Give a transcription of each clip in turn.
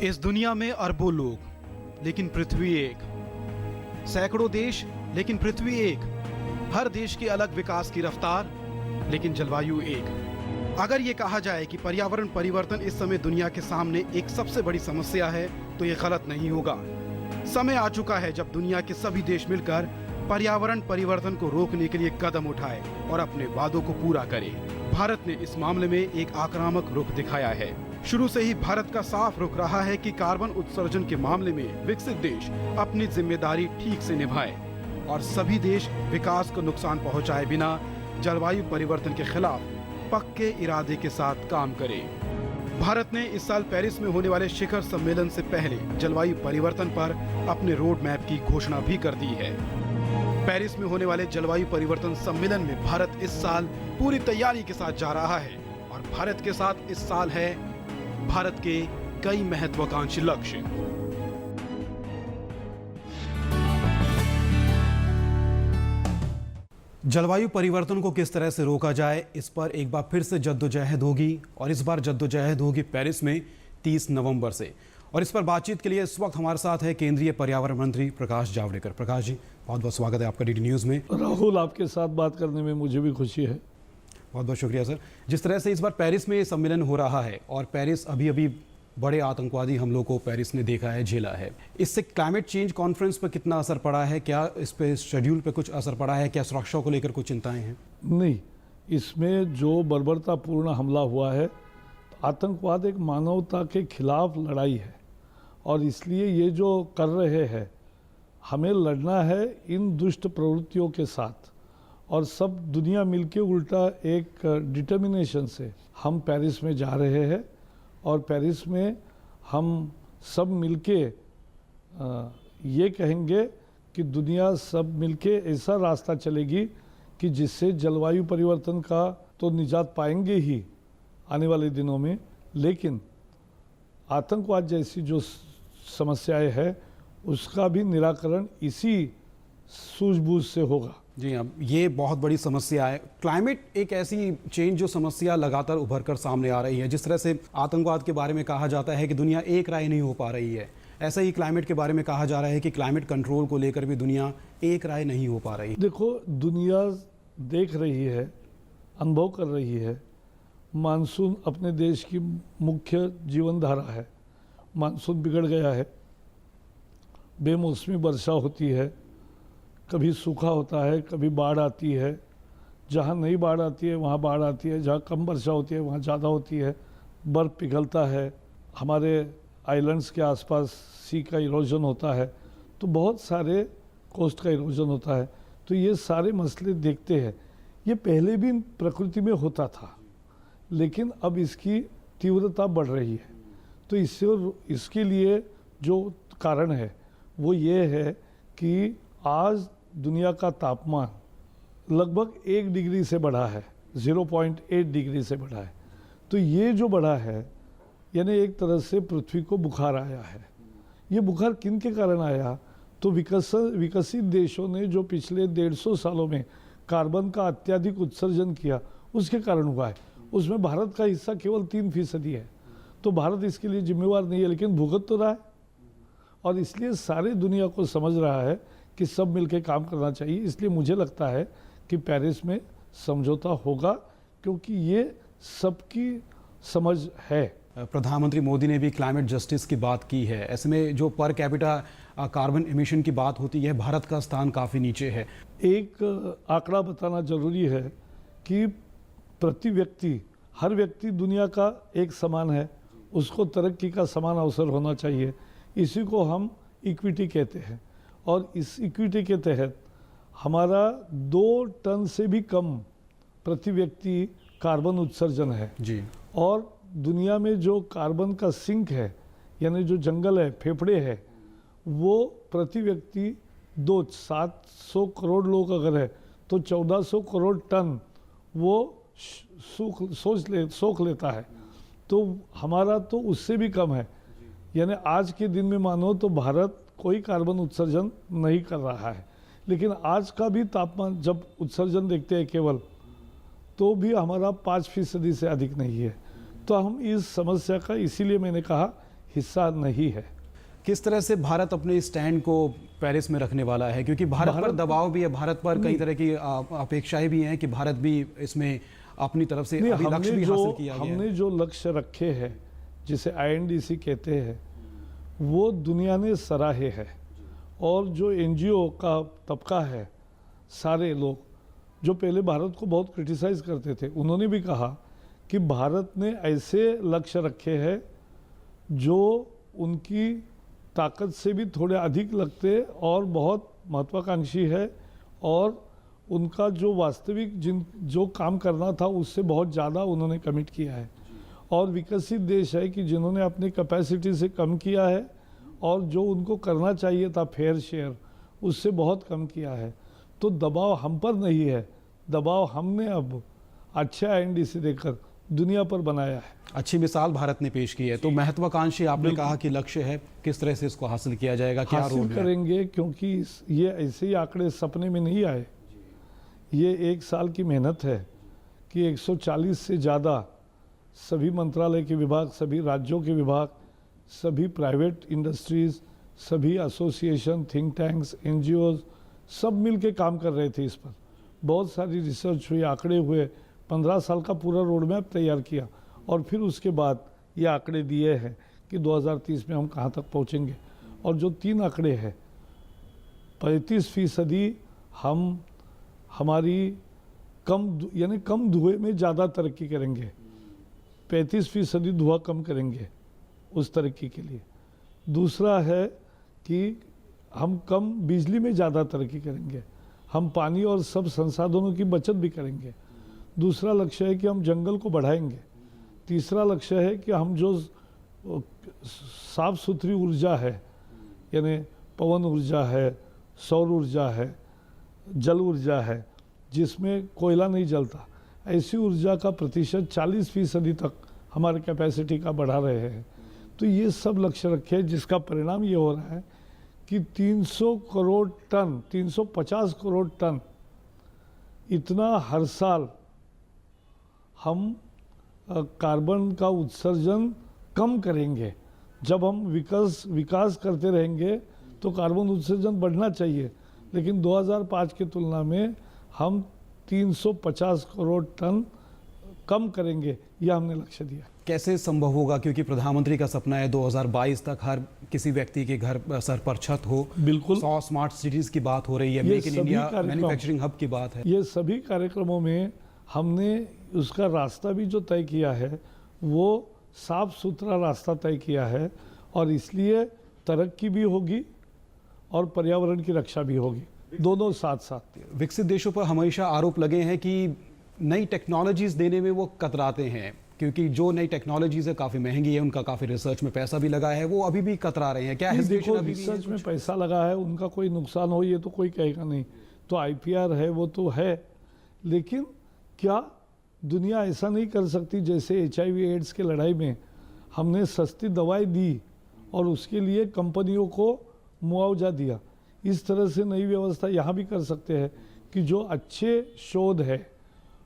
इस दुनिया में अरबों लोग, लेकिन पृथ्वी एक। सैकड़ों देश, लेकिन पृथ्वी एक। हर देश की अलग विकास की रफ्तार, लेकिन जलवायु एक। अगर ये कहा जाए कि पर्यावरण परिवर्तन इस समय दुनिया के सामने एक सबसे बड़ी समस्या है, तो ये गलत नहीं होगा। समय आ चुका है जब दुनिया के सभी देश मिलकर पर्यावरण परिवर्तन को रोकने के लिए कदम उठाए और अपने वादों को पूरा करे। भारत ने इस मामले में एक आक्रामक रुख दिखाया है। शुरू से ही भारत का साफ रुख रहा है कि कार्बन उत्सर्जन के मामले में विकसित देश अपनी जिम्मेदारी ठीक से निभाए और सभी देश विकास को नुकसान पहुंचाए बिना जलवायु परिवर्तन के खिलाफ पक्के इरादे के साथ काम करे। भारत ने इस साल पेरिस में होने वाले शिखर सम्मेलन से पहले जलवायु परिवर्तन पर अपने रोड मैप की घोषणा भी कर दी है। पेरिस में होने वाले जलवायु परिवर्तन सम्मेलन में भारत इस साल पूरी तैयारी के साथ जा रहा है और भारत के साथ इस साल है भारत के कई महत्वाकांक्षी लक्ष्य। जलवायु परिवर्तन को किस तरह से रोका जाए, इस पर एक बार फिर से जद्दोजहद होगी और इस बार जद्दोजहद होगी पेरिस में 30 नवंबर से। और इस पर बातचीत के लिए इस वक्त हमारे साथ है केंद्रीय पर्यावरण मंत्री प्रकाश जावड़ेकर। प्रकाश जी, बहुत बहुत स्वागत है आपका डीडी न्यूज़ में। राहुल, आपके साथ बात करने में मुझे भी खुशी है। बहुत बहुत शुक्रिया सर। जिस तरह से इस बार पेरिस में ये सम्मेलन हो रहा है और पेरिस अभी बड़े आतंकवादी हमलों को पेरिस ने देखा है, झेला है, इससे क्लाइमेट चेंज कॉन्फ्रेंस पर कितना असर पड़ा है? क्या इस पे शेड्यूल पे कुछ असर पड़ा है? क्या सुरक्षा को लेकर कुछ चिंताएं हैं? नहीं, इसमें जो बर्बरतापूर्ण हमला हुआ है, आतंकवाद एक मानवता के खिलाफ लड़ाई है और इसलिए ये जो कर रहे हैं, हमें लड़ना है इन दुष्ट प्रवृत्तियों के साथ और सब दुनिया मिलके उल्टा एक डिटर्मिनेशन से हम पेरिस में जा रहे हैं और पेरिस में हम सब मिलके ये कहेंगे कि दुनिया सब मिलके ऐसा रास्ता चलेगी कि जिससे जलवायु परिवर्तन का तो निजात पाएंगे ही आने वाले दिनों में, लेकिन आतंकवाद जैसी जो समस्याएं हैं उसका भी निराकरण इसी सूझबूझ से होगा। जी हाँ, ये बहुत बड़ी समस्या है। क्लाइमेट एक ऐसी चेंज जो समस्या लगातार उभर कर सामने आ रही है। जिस तरह से आतंकवाद के बारे में कहा जाता है कि दुनिया एक राय नहीं हो पा रही है, ऐसा ही क्लाइमेट के बारे में कहा जा रहा है कि क्लाइमेट कंट्रोल को लेकर भी दुनिया एक राय नहीं हो पा रही। देखो, दुनिया देख रही है, अनुभव कर रही है। मानसून अपने देश की मुख्य जीवन धारा है। मानसून बिगड़ गया है, बेमौसमी वर्षा होती है, कभी सूखा होता है, कभी बाढ़ आती है। जहाँ नहीं बाढ़ आती है वहाँ बाढ़ आती है, जहाँ कम वर्षा होती है वहाँ ज़्यादा होती है। बर्फ़ पिघलता है, हमारे आइलैंड्स के आसपास सी का इरोजन होता है, तो बहुत सारे कोस्ट का इरोजन होता है। तो ये सारे मसले देखते हैं। ये पहले भी प्रकृति में होता था, लेकिन अब इसकी तीव्रता बढ़ रही है। तो इसके लिए जो कारण है वो ये है कि आज दुनिया का तापमान लगभग 1 डिग्री से बढ़ा है, 0.8 डिग्री से बढ़ा है। तो ये जो बढ़ा है, यानी एक तरह से पृथ्वी को बुखार आया है। ये बुखार किन के कारण आया? तो विकसित देशों ने जो पिछले 150 सालों में कार्बन का अत्यधिक उत्सर्जन किया, उसके कारण हुआ है। उसमें भारत का हिस्सा केवल 3% है। तो भारत इसके लिए जिम्मेवार नहीं है, लेकिन भुगत तो रहा है। और इसलिए सारी दुनिया को समझ रहा है कि सब मिलकर काम करना चाहिए। इसलिए मुझे लगता है कि पेरिस में समझौता होगा, क्योंकि ये सबकी समझ है। प्रधानमंत्री मोदी ने भी क्लाइमेट जस्टिस की बात की है। ऐसे में जो पर कैपिटा कार्बन एमिशन की बात होती है, भारत का स्थान काफ़ी नीचे है। एक आंकड़ा बताना जरूरी है कि प्रति व्यक्ति, हर व्यक्ति दुनिया का एक समान है, उसको तरक्की का समान अवसर होना चाहिए। इसी को हम इक्विटी कहते हैं और इस इक्विटी के तहत हमारा 2 टन से भी कम प्रति व्यक्ति कार्बन उत्सर्जन है जी। और दुनिया में जो कार्बन का सिंक है, यानी जो जंगल है, फेफड़े है, वो प्रति व्यक्ति 700 करोड़ लोग अगर है तो 1400 करोड़ टन वो सोख लेता है। तो हमारा तो उससे भी कम है। यानी आज के दिन में मानो तो भारत कोई कार्बन उत्सर्जन नहीं कर रहा है, लेकिन आज का भी तापमान जब उत्सर्जन देखते हैं केवल, तो भी हमारा 5% से अधिक नहीं है। तो हम इस समस्या का, इसीलिए मैंने कहा हिस्सा नहीं है। किस तरह से भारत अपने स्टैंड को पेरिस में रखने वाला है, क्योंकि भारत पर दबाव भी है, भारत पर कई तरह की अपेक्षाएं भी हैं कि भारत भी इसमें अपनी तरफ से अभी लक्ष्य भी हासिल किया गया है। हमने जो लक्ष्य रखे हैं जिसे INDC कहते हैं वो दुनिया ने सराहे है, और जो NGO का तबका है, सारे लोग जो पहले भारत को बहुत क्रिटिसाइज करते थे, उन्होंने भी कहा कि भारत ने ऐसे लक्ष्य रखे हैं जो उनकी ताकत से भी थोड़े अधिक लगते और बहुत महत्वाकांक्षी है, और उनका जो वास्तविक जो काम करना था उससे बहुत ज़्यादा उन्होंने कमिट किया है। और विकसित देश है कि जिन्होंने अपनी कैपेसिटी से कम किया है और जो उनको करना चाहिए था फेयर शेयर उससे बहुत कम किया है। तो दबाव हम पर नहीं है, दबाव हमने अब अच्छा INDC देकर दुनिया पर बनाया है। अच्छी मिसाल भारत ने पेश की है। तो महत्वाकांक्षी आपने कहा कि लक्ष्य है, किस तरह से इसको हासिल किया जाएगा, क्या रोड हासिल करेंगे, क्योंकि ये ऐसे ही आंकड़े सपने में नहीं आए। ये 1 साल की मेहनत है कि 140 से ज़्यादा सभी मंत्रालय के विभाग, सभी राज्यों के विभाग, सभी प्राइवेट इंडस्ट्रीज़, सभी एसोसिएशन, थिंक टैंक्स, NGOs सब मिल के काम कर रहे थे इस पर। बहुत सारी रिसर्च हुई, आंकड़े हुए, 15 साल का पूरा रोड मैप तैयार किया, और फिर उसके बाद ये आंकड़े दिए हैं कि 2030 में हम कहाँ तक पहुँचेंगे। और जो 3 आंकड़े हैं, 35% हम हमारी कम धुएं में ज़्यादा तरक्की करेंगे, 35% धुआं कम करेंगे उस तरक्की के लिए। दूसरा है कि हम कम बिजली में ज़्यादा तरक्की करेंगे, हम पानी और सब संसाधनों की बचत भी करेंगे। दूसरा लक्ष्य है कि हम जंगल को बढ़ाएंगे। तीसरा लक्ष्य है कि हम जो साफ सुथरी ऊर्जा है, यानी पवन ऊर्जा है, सौर ऊर्जा है, जल ऊर्जा है, जिसमें कोयला नहीं जलता, ऐसी ऊर्जा का प्रतिशत 40% तक हमारे कैपेसिटी का बढ़ा रहे हैं। तो ये सब लक्ष्य रखे हैं, जिसका परिणाम ये हो रहा है कि 300 करोड़ टन, 350 करोड़ टन इतना हर साल हम कार्बन का उत्सर्जन कम करेंगे। जब हम विकास करते रहेंगे तो कार्बन उत्सर्जन बढ़ना चाहिए, लेकिन 2005 की तुलना में हम 350 करोड़ टन कम करेंगे, यह हमने लक्ष्य दिया। कैसे संभव होगा, क्योंकि प्रधानमंत्री का सपना है 2022 तक हर किसी व्यक्ति के घर सर पर छत हो। बिल्कुल 100 स्मार्ट सिटीज की बात हो रही है, make in India manufacturing hub की बात है। ये सभी कार्यक्रमों में हमने उसका रास्ता भी जो तय किया है वो साफ सुथरा रास्ता तय किया है, और इसलिए तरक्की भी होगी और पर्यावरण की रक्षा भी होगी, दोनों साथ साथ। विकसित देशों पर हमेशा आरोप लगे हैं कि नई टेक्नोलॉजीज देने में वो कतराते हैं, क्योंकि जो नई टेक्नोलॉजीज है काफ़ी महंगी है, उनका काफ़ी रिसर्च में पैसा भी लगा है, वो अभी भी कतरा रहे हैं। क्या देखो, रिसर्च में पैसा लगा है, उनका कोई नुकसान हो ये तो कोई कहेगा नहीं। तो IPR है, वो तो है, लेकिन क्या दुनिया ऐसा नहीं कर सकती जैसे HIV एड्स के लड़ाई में हमने सस्ती दवाई दी और उसके लिए कंपनियों को मुआवजा दिया। इस तरह से नई व्यवस्था यहाँ भी कर सकते हैं कि जो अच्छे शोध है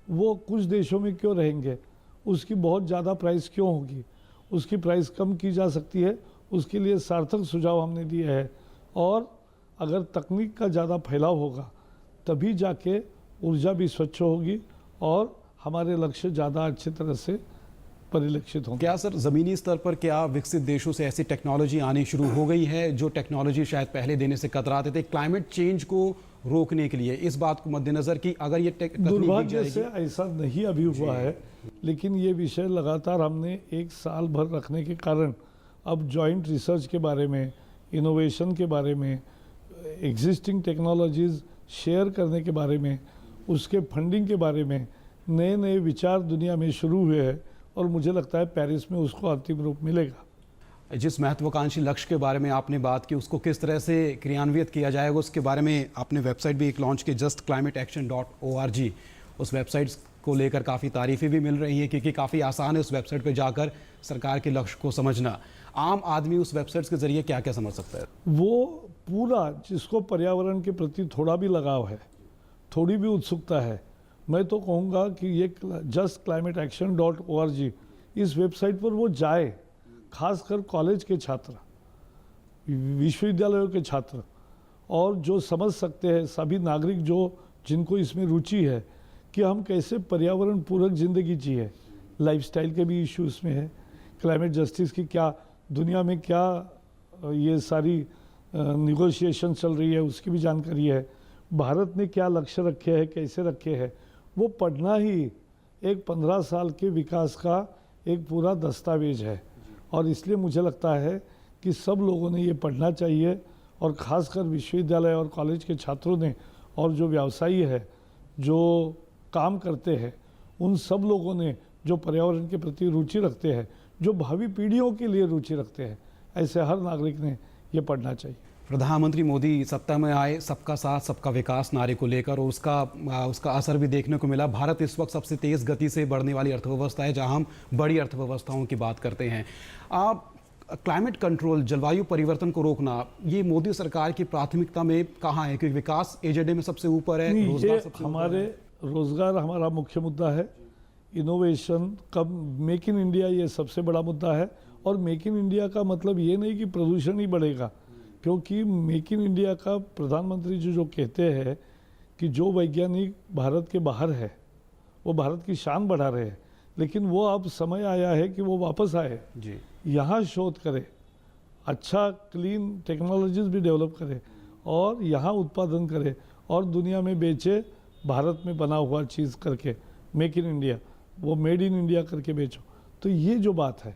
वो कुछ देशों में क्यों रहेंगे, उसकी बहुत ज़्यादा प्राइस क्यों होगी, उसकी प्राइस कम की जा सकती है। उसके लिए सार्थक सुझाव हमने दिए हैं, और अगर तकनीक का ज़्यादा फैलाव होगा तभी जाके ऊर्जा भी स्वच्छ होगी और हमारे लक्ष्य ज़्यादा अच्छी तरह से परिलक्षित होंगे। क्या सर ज़मीनी स्तर पर क्या विकसित देशों से ऐसी टेक्नोलॉजी आनी शुरू हो गई है जो टेक्नोलॉजी शायद पहले देने से कतराते थे, क्लाइमेट चेंज को रोकने के लिए? इस बात को मद्देनजर कि अगर ये दुर्भाग्य से ऐसा नहीं अभी हुआ है, लेकिन ये विषय लगातार हमने 1 साल भर रखने के कारण अब जॉइंट रिसर्च के बारे में, इनोवेशन के बारे में, एग्जिस्टिंग टेक्नोलॉजीज़ शेयर करने के बारे में, उसके फंडिंग के बारे में नए नए विचार दुनिया में शुरू हुए हैं, और मुझे लगता है पेरिस में उसको अंतिम रूप मिलेगा। जिस महत्वाकांक्षी लक्ष्य के बारे में आपने बात की, उसको किस तरह से क्रियान्वित किया जाएगा, उसके बारे में आपने वेबसाइट भी एक लॉन्च की, justclimateaction.org। उस वेबसाइट को लेकर काफ़ी तारीफ़ें भी मिल रही हैं, क्योंकि काफ़ी आसान है उस वेबसाइट पर जाकर सरकार के लक्ष्य को समझना। आम आदमी उस वेबसाइट के जरिए क्या क्या समझ सकता है? वो पूरा, जिसको पर्यावरण के प्रति थोड़ा भी लगाव है, थोड़ी भी उत्सुकता है, मैं तो कहूँगा कि ये justclimateaction.org इस वेबसाइट पर वो जाए, खासकर कॉलेज के छात्र, विश्वविद्यालयों के छात्र और जो समझ सकते हैं सभी नागरिक जो जिनको इसमें रुचि है कि हम कैसे पर्यावरण पूरक ज़िंदगी जिए। लाइफस्टाइल के भी इशू इसमें है, क्लाइमेट जस्टिस की क्या दुनिया में क्या ये सारी निगोशिएशन चल रही है उसकी भी जानकारी है, भारत ने क्या लक्ष्य रखे हैं कैसे रखे हैं, वो पढ़ना ही एक 15 साल के विकास का एक पूरा दस्तावेज है। और इसलिए मुझे लगता है कि सब लोगों ने ये पढ़ना चाहिए और ख़ासकर विश्वविद्यालय और कॉलेज के छात्रों ने और जो व्यवसायी है जो काम करते हैं उन सब लोगों ने जो पर्यावरण के प्रति रुचि रखते हैं, जो भावी पीढ़ियों के लिए रुचि रखते हैं, ऐसे हर नागरिक ने ये पढ़ना चाहिए। प्रधानमंत्री मोदी सत्ता में आए सबका साथ सबका विकास नारे को लेकर और उसका असर भी देखने को मिला। भारत इस वक्त सबसे तेज़ गति से बढ़ने वाली अर्थव्यवस्था है, जहां हम बड़ी अर्थव्यवस्थाओं की बात करते हैं। आप क्लाइमेट कंट्रोल, जलवायु परिवर्तन को रोकना, ये मोदी सरकार की प्राथमिकता में कहाँ है? क्योंकि विकास एजेंडे में सबसे ऊपर है, रोजगार सबसे हमारे रोजगार हमारा मुख्य मुद्दा है, इनोवेशन कब मेक इन इंडिया ये सबसे बड़ा मुद्दा है। और मेक इन इंडिया का मतलब ये नहीं कि प्रदूषण ही बढ़ेगा, क्योंकि मेक इन इंडिया का प्रधानमंत्री जी जो कहते हैं कि जो वैज्ञानिक भारत के बाहर है वो भारत की शान बढ़ा रहे हैं, लेकिन वो अब समय आया है कि वो वापस आए जी, यहाँ शोध करे, अच्छा क्लीन टेक्नोलॉजीज भी डेवलप करे और यहाँ उत्पादन करे और दुनिया में बेचे, भारत में बना हुआ चीज़ करके मेक इन इंडिया, वो मेड इन इंडिया करके बेचो। तो ये जो बात है,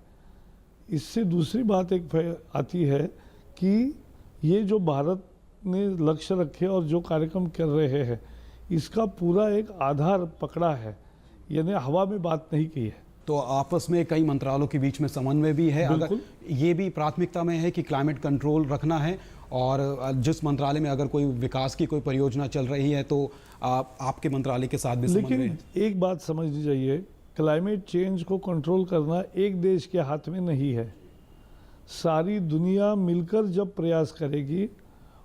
इससे दूसरी बात एक आती है कि ये जो भारत ने लक्ष्य रखे और जो कार्यक्रम कर रहे हैं इसका पूरा एक आधार पकड़ा है, यानी हवा में बात नहीं की है। तो आपस में कई मंत्रालयों के बीच में समन्वय भी है, अगर ये भी प्राथमिकता में है कि क्लाइमेट कंट्रोल रखना है और जिस मंत्रालय में अगर कोई विकास की कोई परियोजना चल रही है तो आपके मंत्रालय के साथ भी समन्वय है। लेकिन एक बात समझ लीजिए, क्लाइमेट चेंज को कंट्रोल करना एक देश के हाथ में नहीं है, सारी दुनिया मिलकर जब प्रयास करेगी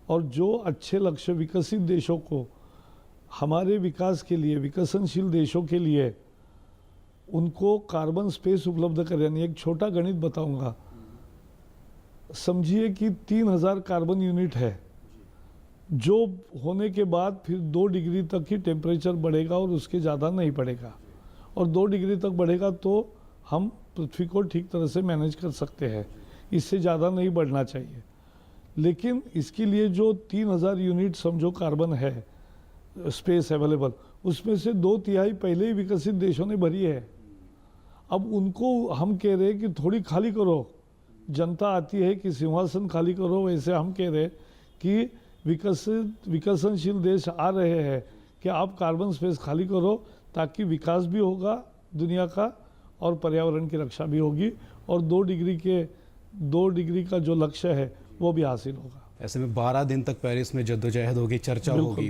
और जो अच्छे लक्ष्य विकसित देशों को हमारे विकास के लिए, विकसनशील देशों के लिए उनको कार्बन स्पेस उपलब्ध करानी। एक छोटा गणित बताऊंगा, समझिए कि 3000 कार्बन यूनिट है जो होने के बाद फिर 2 डिग्री तक ही टेम्परेचर बढ़ेगा और उसके ज़्यादा नहीं बढ़ेगा, और 2 डिग्री तक बढ़ेगा तो हम पृथ्वी को ठीक तरह से मैनेज कर सकते हैं, इससे ज़्यादा नहीं बढ़ना चाहिए। लेकिन इसके लिए जो 3000 यूनिट समझो कार्बन है स्पेस अवेलेबल, उसमें से 2/3 पहले ही विकसित देशों ने भरी है। अब उनको हम कह रहे हैं कि थोड़ी खाली करो, जनता आती है कि सिंहासन खाली करो, वैसे हम कह रहे हैं कि विकसनशील देश आ रहे हैं कि आप कार्बन स्पेस खाली करो ताकि विकास भी होगा दुनिया का और पर्यावरण की रक्षा भी होगी और 2 डिग्री का जो लक्ष्य है वो भी हासिल होगा। ऐसे में 12 दिन तक पेरिस में जद्दोजहद होगी, चर्चा होगी,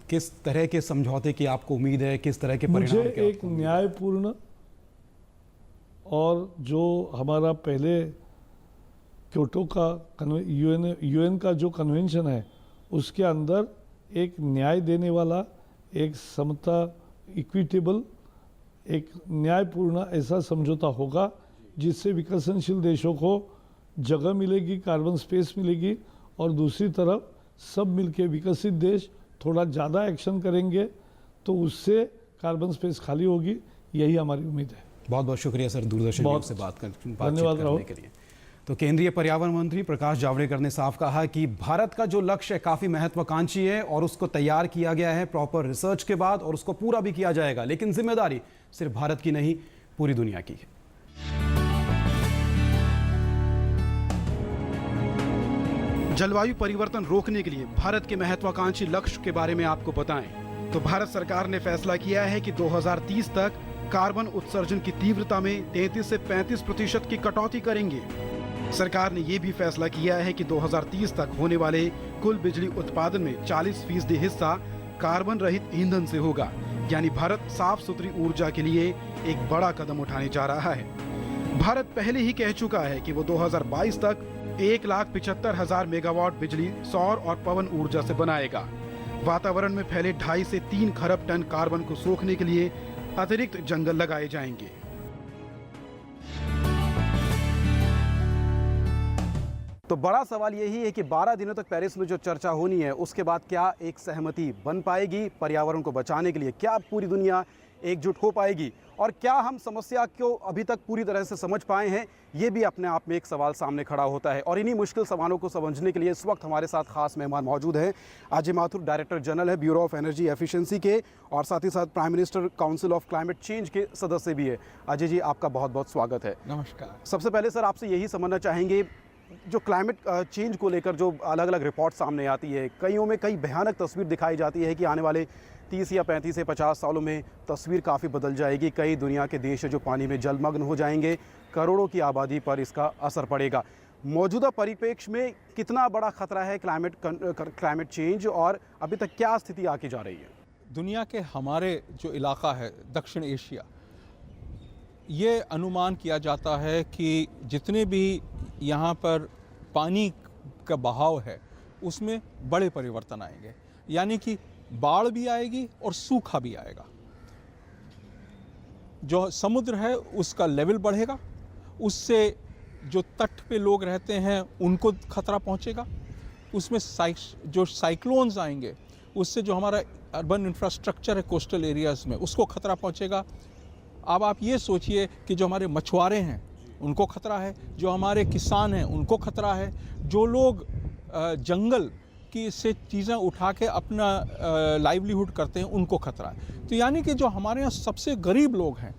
किस तरह के समझौते की आपको उम्मीद है, किस तरह के परिणाम? मुझे एक न्यायपूर्ण और जो हमारा पहले क्योटो का यूएन का जो कन्वेंशन है उसके अंदर एक न्याय देने वाला, एक समता, इक्विटेबल, एक न्यायपूर्ण ऐसा समझौता होगा जिससे विकसनशील देशों को जगह मिलेगी, कार्बन स्पेस मिलेगी और दूसरी तरफ सब मिलके विकसित देश थोड़ा ज़्यादा एक्शन करेंगे तो उससे कार्बन स्पेस खाली होगी, यही हमारी उम्मीद है। बहुत बहुत शुक्रिया सर दूरदर्शन न्यूज़ से बातचीत करने के लिए। तो केंद्रीय पर्यावरण मंत्री प्रकाश जावड़ेकर ने साफ कहा कि भारत का जो लक्ष्य है काफ़ी महत्वाकांक्षी है और उसको तैयार किया गया है प्रॉपर रिसर्च के बाद और उसको पूरा भी किया जाएगा, लेकिन जिम्मेदारी सिर्फ भारत की नहीं पूरी दुनिया की है। जलवायु परिवर्तन रोकने के लिए भारत के महत्वाकांक्षी लक्ष्य के बारे में आपको बताएं तो भारत सरकार ने फैसला किया है कि 2030 तक कार्बन उत्सर्जन की तीव्रता में 33 से 35% की कटौती करेंगे। सरकार ने ये भी फैसला किया है कि 2030 तक होने वाले कुल बिजली उत्पादन में 40% हिस्सा कार्बन रहित ईंधन से होगा, यानी भारत साफ सुथरी ऊर्जा के लिए एक बड़ा कदम उठाने जा रहा है। भारत पहले ही कह चुका है कि वो 2022 तक 1,75,000 मेगावाट बिजली सौर और पवन ऊर्जा से बनाएगा। वातावरण में फैले 2.5 से 3 खरब टन कार्बन को सोखने के लिए अतिरिक्त जंगल लगाए जाएंगे। तो बड़ा सवाल यही है कि 12 दिनों तक पेरिस में जो चर्चा होनी है उसके बाद क्या एक सहमति बन पाएगी पर्यावरण को बचाने के लिए, क्या पूरी दुनिया एकजुट हो पाएगी और क्या हम समस्या को अभी तक पूरी तरह से समझ पाए हैं, ये भी अपने आप में एक सवाल सामने खड़ा होता है। और इन्हीं मुश्किल सवालों को समझने के लिए इस वक्त हमारे साथ खास मेहमान मौजूद हैं। अजय माथुर डायरेक्टर जनरल है ब्यूरो ऑफ एनर्जी एफिशिएंसी के और साथ ही साथ prime minister council of climate change के सदस्य भी है। अजय जी, आपका बहुत बहुत स्वागत है। नमस्कार। सबसे पहले सर आपसे यही समझना चाहेंगे, जो क्लाइमेट चेंज को लेकर जो अलग अलग रिपोर्ट सामने आती है, कईयों में कई भयानक तस्वीर दिखाई जाती है कि आने वाले 30 या 35 या 50 सालों में तस्वीर काफ़ी बदल जाएगी। कई दुनिया के देश जो पानी में जलमग्न हो जाएंगे, करोड़ों की आबादी पर इसका असर पड़ेगा। मौजूदा परिप्रेक्ष्य में कितना बड़ा खतरा है क्लाइमेट चेंज और अभी तक क्या स्थिति आके जा रही है? दुनिया के हमारे जो इलाका है दक्षिण एशिया, ये अनुमान किया जाता है कि जितने भी यहाँ पर पानी का बहाव है उसमें बड़े परिवर्तन आएंगे, यानी कि बाढ़ भी आएगी और सूखा भी आएगा। जो समुद्र है उसका लेवल बढ़ेगा, उससे जो तट पे लोग रहते हैं उनको खतरा पहुंचेगा। उसमें जो साइक्लोन्स आएंगे उससे जो हमारा अर्बन इंफ्रास्ट्रक्चर है कोस्टल एरियाज़ में उसको खतरा पहुंचेगा। अब आप ये सोचिए कि जो हमारे मछुआरे हैं उनको खतरा है, जो हमारे किसान हैं उनको खतरा है, जो लोग जंगल की से चीज़ें उठा के अपना लाइवलीहुड करते हैं उनको खतरा है। तो यानी कि जो हमारे यहाँ सबसे गरीब लोग हैं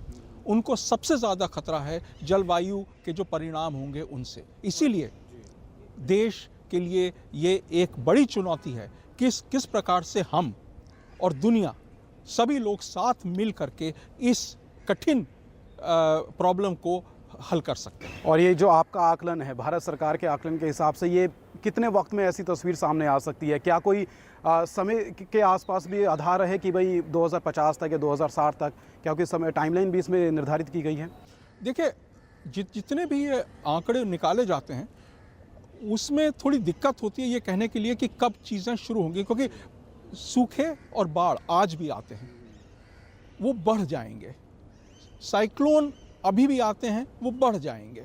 उनको सबसे ज़्यादा खतरा है जलवायु के जो परिणाम होंगे उनसे। इसीलिए देश के लिए ये एक बड़ी चुनौती है किस प्रकार से हम और दुनिया सभी लोग साथ मिल करके इस कठिन प्रॉब्लम को हल कर सकते हैं। और ये जो आपका आकलन है, भारत सरकार के आकलन के हिसाब से ये कितने वक्त में ऐसी तस्वीर सामने आ सकती है? क्या कोई समय के आसपास भी आधार है कि भाई 2050 तक या 2060 तक, क्या कोई समय टाइमलाइन भी इसमें निर्धारित की गई है? देखिए, जितने भी ये आंकड़े निकाले जाते हैं उसमें थोड़ी दिक्कत होती है ये कहने के लिए कि कब चीज़ें शुरू होंगी, क्योंकि सूखे और बाढ़ आज भी आते हैं, वो बढ़ जाएंगे। साइक्लोन अभी भी आते हैं, वो बढ़ जाएंगे।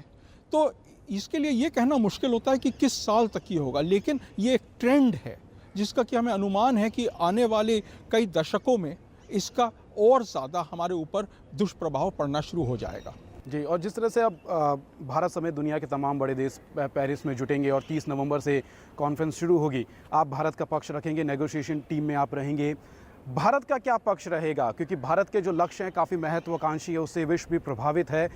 तो इसके लिए ये कहना मुश्किल होता है कि किस साल तक ये होगा, लेकिन ये एक ट्रेंड है जिसका कि हमें अनुमान है कि आने वाले कई दशकों में इसका और ज़्यादा हमारे ऊपर दुष्प्रभाव पड़ना शुरू हो जाएगा। जी, और जिस तरह से अब भारत समेत दुनिया के तमाम बड़े देश पेरिस में जुटेंगे और 30 नवंबर से कॉन्फ्रेंस शुरू होगी, आप भारत का पक्ष रखेंगे, नेगोशिएशन टीम में आप रहेंगे। भारत का क्या पक्ष रहेगा? क्योंकि भारत के जो लक्ष्य हैं काफ़ी महत्वाकांक्षी है, उससे विश्व भी प्रभावित है।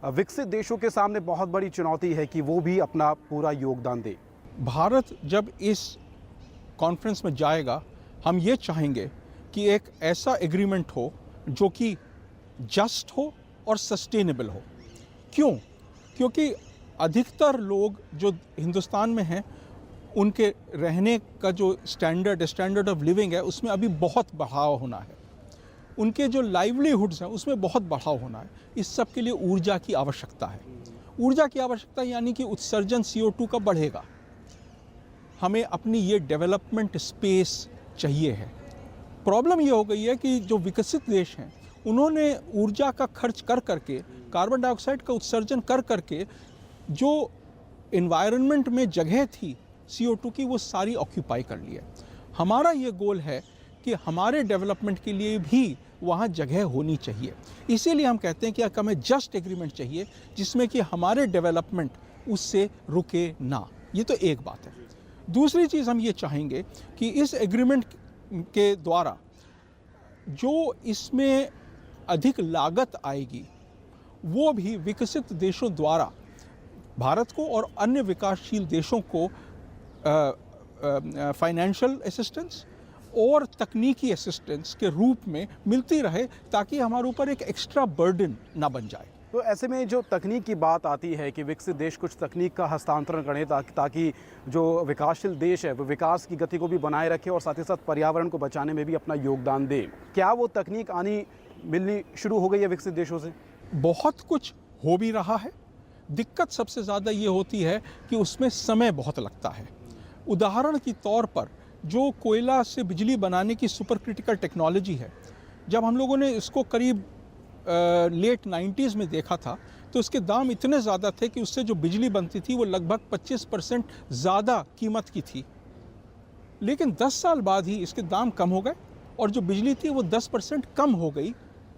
विकसित देशों के सामने बहुत बड़ी चुनौती है कि वो भी अपना पूरा योगदान दे। भारत जब इस कॉन्फ्रेंस में जाएगा, हम ये चाहेंगे कि एक ऐसा एग्रीमेंट हो जो कि जस्ट हो और सस्टेनेबल हो। क्यों? क्योंकि अधिकतर लोग जो हिंदुस्तान में हैं उनके रहने का जो स्टैंडर्ड ऑफ लिविंग है उसमें अभी बहुत बढ़ाव होना है, उनके जो लाइवलीहुड्स हैं उसमें बहुत बढ़ाव होना है। इस सब के लिए ऊर्जा की आवश्यकता है। ऊर्जा की आवश्यकता यानी कि उत्सर्जन CO2 का बढ़ेगा। हमें अपनी ये डेवलपमेंट स्पेस चाहिए है। प्रॉब्लम ये हो गई है कि जो विकसित देश हैं उन्होंने ऊर्जा का खर्च कर करके, कार्बन डाइऑक्साइड का उत्सर्जन कर करके जो एनवायरनमेंट में जगह थी CO2 की, वो सारी ऑक्यूपाई कर ली है। हमारा ये गोल है कि हमारे डेवलपमेंट के लिए भी वहाँ जगह होनी चाहिए। इसीलिए हम कहते हैं कि हमें जस्ट एग्रीमेंट चाहिए जिसमें कि हमारे डेवलपमेंट उससे रुके ना। ये तो एक बात है। दूसरी चीज़ हम ये चाहेंगे कि इस एग्रीमेंट के द्वारा जो इसमें अधिक लागत आएगी वो भी विकसित देशों द्वारा भारत को और अन्य विकासशील देशों को फाइनेंशियल असिस्टेंस और तकनीकी असिस्टेंस के रूप में मिलती रहे, ताकि हमारे ऊपर एक एक्स्ट्रा बर्डन ना बन जाए। तो ऐसे में जो तकनीक की बात आती है कि विकसित देश कुछ तकनीक का हस्तांतरण करें ताकि जो विकासशील देश है वो विकास की गति को भी बनाए रखे और साथ ही साथ पर्यावरण को बचाने में भी अपना योगदान दे। क्या वो तकनीक मिलनी शुरू हो गई है विकसित देशों से? बहुत कुछ हो भी रहा है। दिक्कत सबसे ज़्यादा ये होती है कि उसमें समय बहुत लगता है। उदाहरण के तौर पर जो कोयला से बिजली बनाने की सुपर क्रिटिकल टेक्नोलॉजी है, जब हम लोगों ने इसको करीब लेट 90s में देखा था तो उसके दाम इतने ज़्यादा थे कि उससे जो बिजली बनती थी वो लगभग 25% ज़्यादा कीमत की थी। लेकिन 10 साल बाद ही इसके दाम कम हो गए और जो बिजली थी वो 10% कम हो गई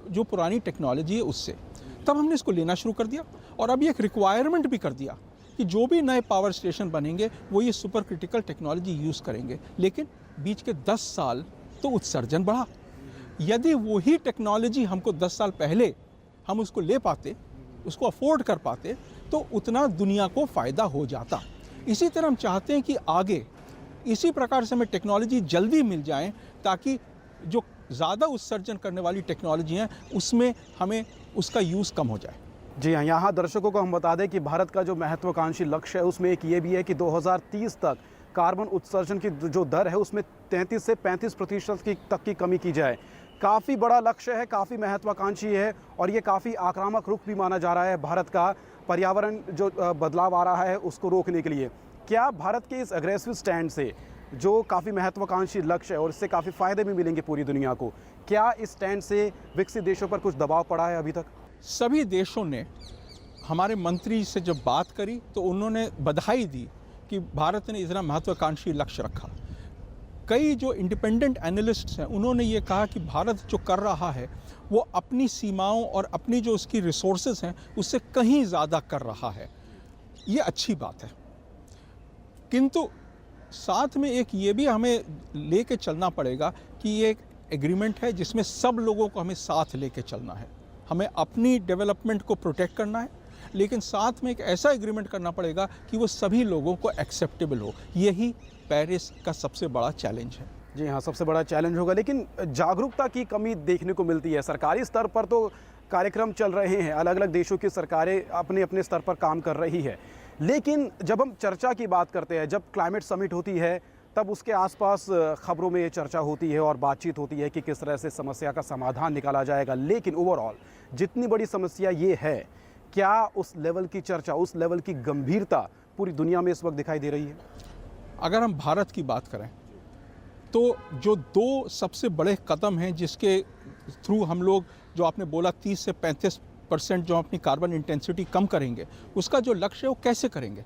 जो पुरानी टेक्नोलॉजी है उससे। तब हमने इसको लेना शुरू कर दिया और अब ये एक रिक्वायरमेंट भी कर दिया कि जो भी नए पावर स्टेशन बनेंगे वो ये सुपर क्रिटिकल टेक्नोलॉजी यूज़ करेंगे। लेकिन बीच के 10 साल तो उत्सर्जन बढ़ा। यदि वही टेक्नोलॉजी हमको 10 साल पहले हम उसको ले पाते, उसको अफोर्ड कर पाते, तो उतना दुनिया को फ़ायदा हो जाता। इसी तरह हम चाहते हैं कि आगे इसी प्रकार से हमें टेक्नोलॉजी जल्दी मिल जाए ताकि जो ज़्यादा उत्सर्जन करने वाली टेक्नोलॉजी हैं उसमें हमें उसका यूज़ कम हो जाए। जी हाँ, यहाँ दर्शकों को हम बता दें कि भारत का जो महत्वाकांक्षी लक्ष्य है उसमें एक ये भी है कि 2030 तक कार्बन उत्सर्जन की जो दर है उसमें 33 से 35% तक की कमी की जाए। काफ़ी बड़ा लक्ष्य है, काफ़ी महत्वाकांक्षी है और ये काफ़ी आक्रामक रुख भी माना जा रहा है भारत का पर्यावरण जो बदलाव आ रहा है उसको रोकने के लिए। क्या भारत के इस अग्रेसिव स्टैंड से जो काफ़ी महत्वाकांक्षी लक्ष्य है और इससे काफ़ी फ़ायदे भी मिलेंगे पूरी दुनिया को, क्या इस स्टैंड से विकसित देशों पर कुछ दबाव पड़ा है अभी तक? सभी देशों ने हमारे मंत्री से जब बात करी तो उन्होंने बधाई दी कि भारत ने इतना महत्वाकांक्षी लक्ष्य रखा। कई जो इंडिपेंडेंट एनालिस्ट्स हैं उन्होंने ये कहा कि भारत जो कर रहा है वो अपनी सीमाओं और अपनी जो उसकी रिसोर्सेज हैं उससे कहीं ज़्यादा कर रहा है। ये अच्छी बात है, किंतु साथ में एक ये भी हमें लेके चलना पड़ेगा कि ये एक एग्रीमेंट है जिसमें सब लोगों को हमें साथ लेके चलना है। हमें अपनी डेवलपमेंट को प्रोटेक्ट करना है, लेकिन साथ में एक ऐसा एग्रीमेंट करना पड़ेगा कि वो सभी लोगों को एक्सेप्टेबल हो। यही पेरिस का सबसे बड़ा चैलेंज है। जी हाँ, सबसे बड़ा चैलेंज होगा, लेकिन जागरूकता की कमी देखने को मिलती है। सरकारी स्तर पर तो कार्यक्रम चल रहे हैं, अलग अलग देशों की सरकारें अपने अपने स्तर पर काम कर रही है, लेकिन जब हम चर्चा की बात करते हैं, जब क्लाइमेट समिट होती है तब उसके आसपास खबरों में ये चर्चा होती है और बातचीत होती है कि किस तरह से समस्या का समाधान निकाला जाएगा। लेकिन ओवरऑल जितनी बड़ी समस्या ये है, क्या उस लेवल की चर्चा, उस लेवल की गंभीरता पूरी दुनिया में इस वक्त दिखाई दे रही है? अगर हम भारत की बात करें तो जो 2 सबसे बड़े कदम हैं जिसके थ्रू हम लोग, जो आपने बोला 30 से 35% जो अपनी कार्बन इंटेंसिटी कम करेंगे, उसका जो लक्ष्य है वो कैसे करेंगे?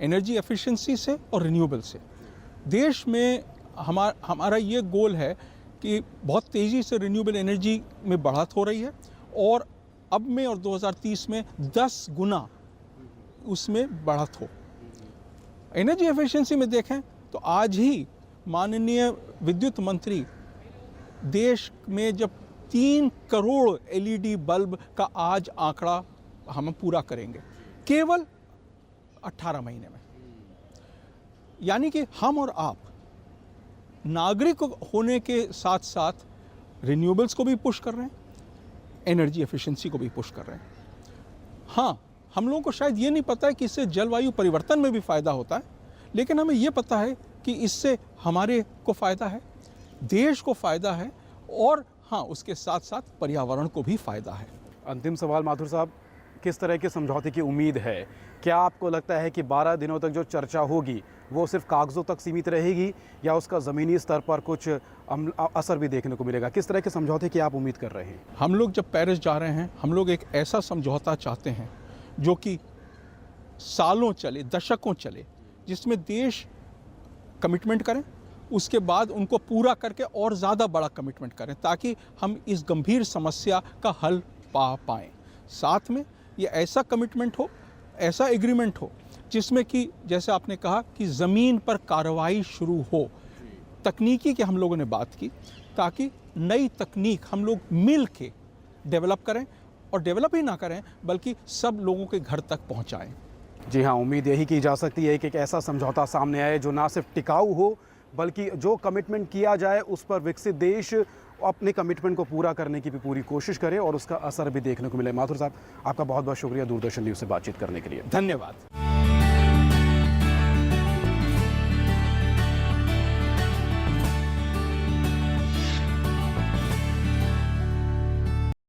एनर्जी एफिशिएंसी से और रिन्यूएबल से। देश में हमारा ये गोल है कि बहुत तेज़ी से रिन्यूएबल एनर्जी में बढ़त हो रही है और अब में और 2030 में 10 गुना उसमें बढ़त हो। एनर्जी एफिशिएंसी में देखें तो आज ही माननीय विद्युत मंत्री देश में जब 3 करोड़ एलईडी बल्ब का आज आंकड़ा हम पूरा करेंगे केवल 18 महीने में। यानी कि हम और आप नागरिक होने के साथ साथ रिन्यूएबल्स को भी पुश कर रहे हैं, एनर्जी एफिशिएंसी को भी पुश कर रहे हैं। हाँ, हम लोगों को शायद ये नहीं पता है कि इससे जलवायु परिवर्तन में भी फ़ायदा होता है, लेकिन हमें ये पता है कि इससे हमारे को फ़ायदा है, देश को फ़ायदा है और हाँ, उसके साथ साथ पर्यावरण को भी फ़ायदा है। अंतिम सवाल माथुर साहब, किस तरह के समझौते की उम्मीद है? क्या आपको लगता है कि 12 दिनों तक जो चर्चा होगी वो सिर्फ कागज़ों तक सीमित रहेगी या उसका ज़मीनी स्तर पर कुछ असर भी देखने को मिलेगा? किस तरह के समझौते की आप उम्मीद कर रहे हैं? हम लोग जब पेरिस जा रहे हैं, हम लोग एक ऐसा समझौता चाहते हैं जो कि सालों चले, दशकों चले, जिसमें देश कमिटमेंट करें, उसके बाद उनको पूरा करके और ज़्यादा बड़ा कमिटमेंट करें ताकि हम इस गंभीर समस्या का हल पा पाएँ। साथ में ये ऐसा कमिटमेंट हो, ऐसा एग्रीमेंट हो जिसमें कि जैसे आपने कहा कि ज़मीन पर कार्रवाई शुरू हो। तकनीकी की हम लोगों ने बात की ताकि नई तकनीक हम लोग मिल के डेवलप करें और डेवलप ही ना करें बल्कि सब लोगों के घर तक पहुंचाएं। जी हाँ, उम्मीद यही की जा सकती है कि एक ऐसा समझौता सामने आए जो ना सिर्फ टिकाऊ हो बल्कि जो कमिटमेंट किया जाए उस पर विकसित देश अपने कमिटमेंट को पूरा करने की भी पूरी कोशिश करे और उसका असर भी देखने को मिले। माथुर साहब, आपका बहुत बहुत शुक्रिया दूरदर्शन न्यूज़ से बातचीत करने के लिए। धन्यवाद।